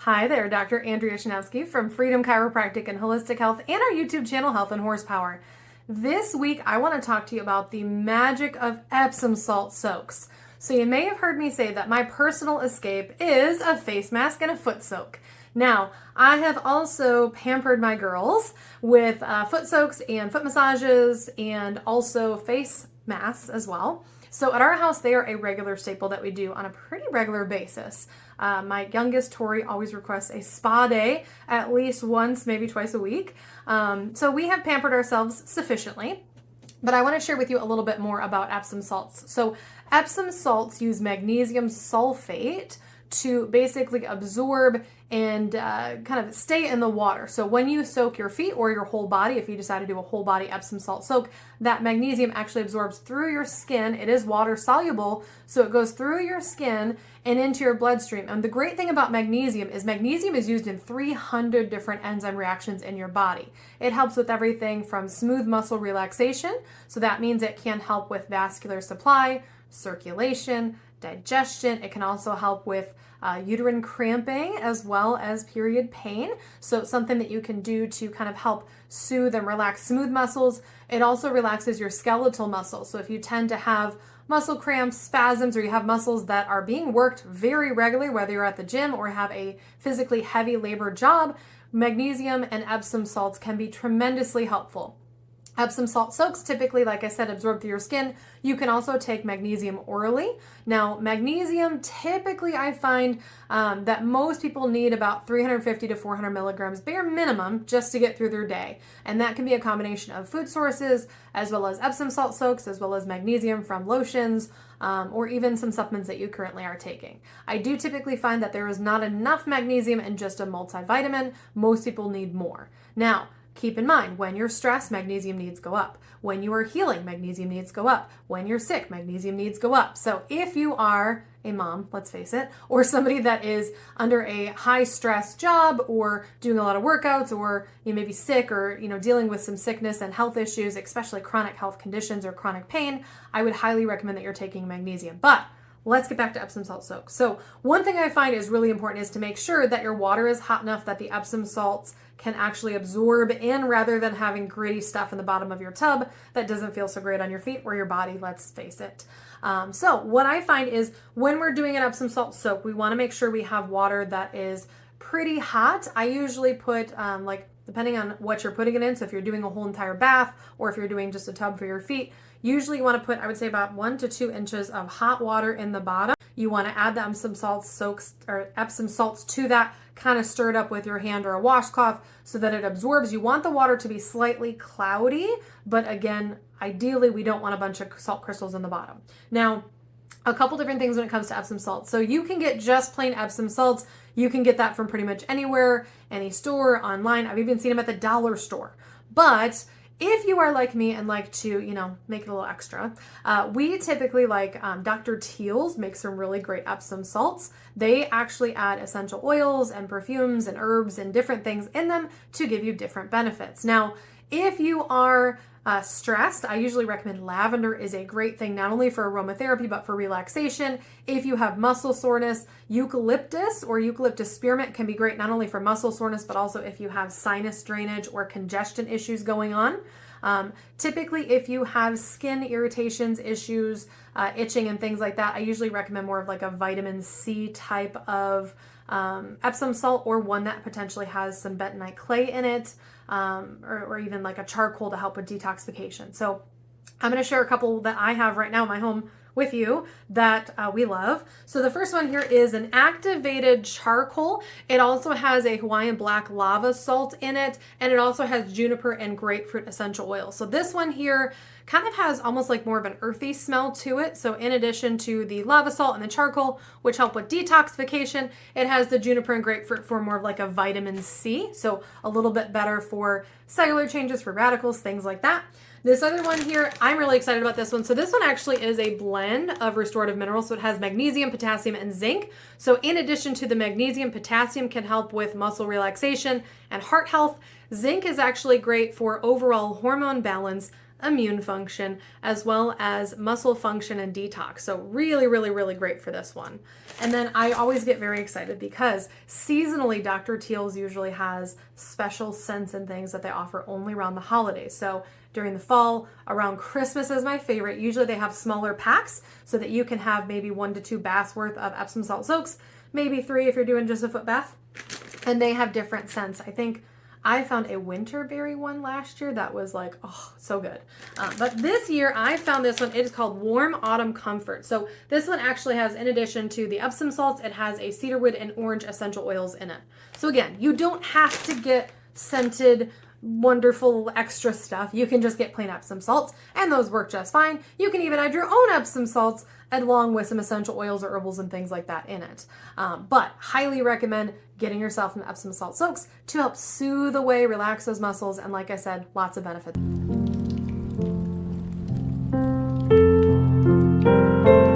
Hi there, Dr. Andrea Shanowski from Freedom Chiropractic and Holistic Health and our YouTube channel, Health and Horsepower. This week, I want to talk to you about the magic of Epsom salt soaks. So you may have heard me say that my personal escape is a face mask and a foot soak. Now, I have also pampered my girls with foot soaks and foot massages and also face masks as well. So at our house, they are a regular staple that we do on a pretty regular basis. My youngest, Tori, always requests a spa day at least once, maybe twice a week. So we have pampered ourselves sufficiently. But I want to share with you a little bit more about Epsom salts. So Epsom salts use magnesium sulfate to basically absorb and kind of stay in the water. So when you soak your feet or your whole body, if you decide to do a whole body Epsom salt soak, that magnesium actually absorbs through your skin. It is water soluble, so it goes through your skin and into your bloodstream. And the great thing about magnesium is used in 300 different enzyme reactions in your body. It helps with everything from smooth muscle relaxation, so that means it can help with vascular supply, circulation, digestion. It can also help with uterine cramping as well as period pain. So it's something that you can do to kind of help soothe and relax smooth muscles. It also relaxes your skeletal muscles. So if you tend to have muscle cramps, spasms, or you have muscles that are being worked very regularly, whether you're at the gym or have a physically heavy labor job, magnesium and Epsom salts can be tremendously helpful. Epsom salt soaks typically, like I said, absorb through your skin. You can also take magnesium orally. Now, magnesium, typically I find that most people need about 350 to 400 milligrams bare minimum just to get through their day. And that can be a combination of food sources, as well as Epsom salt soaks, as well as magnesium from lotions, or even some supplements that you currently are taking. I do typically find that there is not enough magnesium in just a multivitamin. Most people need more. Now, keep in mind, when you're stressed, magnesium needs go up. When you are healing, magnesium needs go up. When you're sick, magnesium needs go up. So if you are a mom, let's face it, or somebody that is under a high stress job or doing a lot of workouts, or you may be sick or dealing with some sickness and health issues, especially chronic health conditions or chronic pain, I would highly recommend that you're taking magnesium. But let's get back to Epsom salt soaks. So one thing I find is really important is to make sure that your water is hot enough that the Epsom salts can actually absorb in, rather than having gritty stuff in the bottom of your tub that doesn't feel so great on your feet or your body, let's face it. So what I find is when we're doing an Epsom salt soak, we want to make sure we have water that is pretty hot. I usually put depending on what you're putting it in. So if you're doing a whole entire bath or if you're doing just a tub for your feet, usually you want to put, I would say, about 1 to 2 inches of hot water in the bottom. You want to add the Epsom salts to that, kind of stir it up with your hand or a washcloth so that it absorbs. You want the water to be slightly cloudy, but again, ideally we don't want a bunch of salt crystals in the bottom. Now, a couple different things when it comes to Epsom salts. So you can get just plain Epsom salts. You can get that from pretty much anywhere, any store, online. I've even seen them at the dollar store. But if you are like me and like to, make it a little extra, we typically like Dr. Teal's makes some really great Epsom salts. They actually add essential oils and perfumes and herbs and different things in them to give you different benefits. Now, if you are stressed, I usually recommend lavender is a great thing, not only for aromatherapy, but for relaxation. If you have muscle soreness, eucalyptus or eucalyptus spearmint can be great, not only for muscle soreness, but also if you have sinus drainage or congestion issues going on. Typically, if you have skin irritations, issues, itching and things like that, I usually recommend more of like a vitamin C type of Epsom salt, or one that potentially has some bentonite clay in it, or even like a charcoal to help with detoxification. So I'm going to share a couple that I have right now in my home with you that we love. So the first one here is an activated charcoal. It also has a Hawaiian black lava salt in it, and it also has juniper and grapefruit essential oil. So this one here kind of has almost like more of an earthy smell to it. So in addition to the lava salt and the charcoal, which help with detoxification, it has the juniper and grapefruit for more of like a vitamin C. So a little bit better for cellular changes, for radicals, things like that. This other one here, I'm really excited about this one. So this one actually is a blend of restorative minerals. So it has magnesium, potassium, and zinc. So in addition to the magnesium, potassium can help with muscle relaxation and heart health. Zinc is actually great for overall hormone balance, immune function, as well as muscle function and detox. So really, really, really great for this one. And then I always get very excited because seasonally, Dr. Teal's usually has special scents and things that they offer only around the holidays. So during the fall, around Christmas is my favorite. Usually they have smaller packs so that you can have maybe 1 to 2 baths worth of Epsom salt soaks, maybe 3 if you're doing just a foot bath. And they have different scents. I think I found a winterberry one last year that was like, oh, so good. But this year I found this one. It is called Warm Autumn Comfort. So this one actually has, in addition to the Epsom salts, it has a cedarwood and orange essential oils in it. So again, you don't have to get scented wonderful extra stuff. You can just get plain Epsom salts and those work just fine. You can even add your own Epsom salts along with some essential oils or herbals and things like that in it. But highly recommend getting yourself some Epsom salt soaks to help soothe away, relax those muscles, and like I said, lots of benefits.